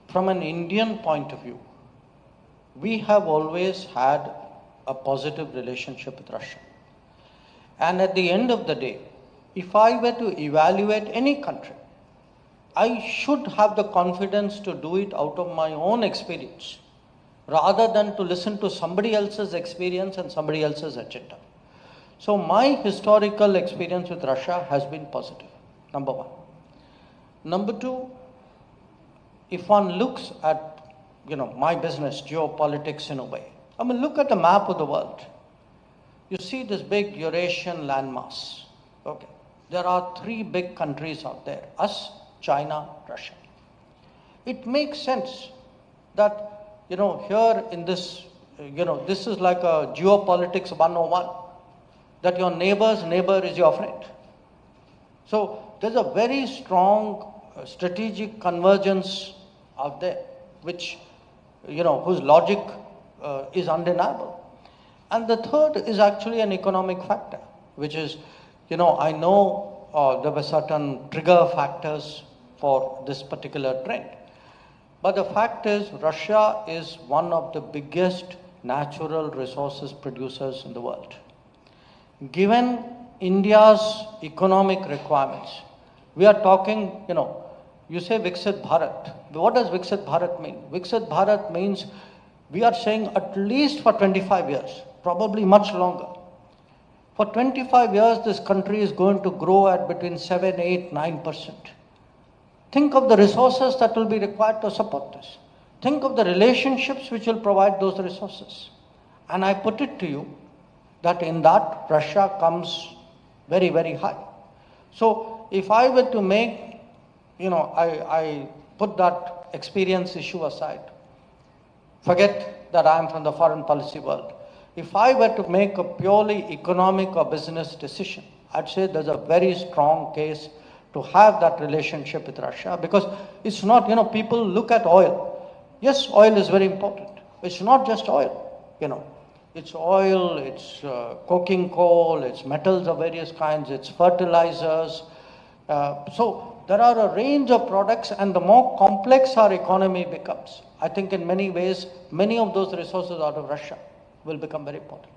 from an Indian point of view, we have always had a positive relationship with Russia. And at the end of the day, if I were to evaluate any country, I should have the confidence to do it out of my own experience, rather than to listen to somebody else's experience and somebody else's agenda. So my historical experience with Russia has been positive, number one. Number two, if one looks at, my business, geopolitics in a way, look at the map of the world. You see this big Eurasian landmass. Okay. There are three big countries out there: us, China, Russia. It makes sense that, here in this, this is like a geopolitics 101, that your neighbor's neighbor is your friend. So there's a very strong strategic convergence out there, which, whose logic is undeniable. And the third is actually an economic factor, which is, I know there were certain trigger factors for this particular trend. But the fact is, Russia is one of the biggest natural resources producers in the world. Given India's economic requirements, we are talking, you say Viksit Bharat. What does Viksit Bharat mean? Viksit Bharat means we are saying at least for 25 years, probably much longer. For 25 years, this country is going to grow at between 7, 8, 9%. Think of the resources that will be required to support this. Think of the relationships which will provide those resources. And I put it to you that in that, Russia comes very, very high. So if I were to make, I put that experience issue aside, forget that I am from the foreign policy world. If I were to make a purely economic or business decision, I'd say there's a very strong case to have that relationship with Russia, because it's not, people look at oil. Yes, oil is very important. It's not just oil, It's oil, it's coking coal, it's metals of various kinds, it's fertilizers. So there are a range of products, and the more complex our economy becomes, I think in many ways, many of those resources out of Russia will become very important.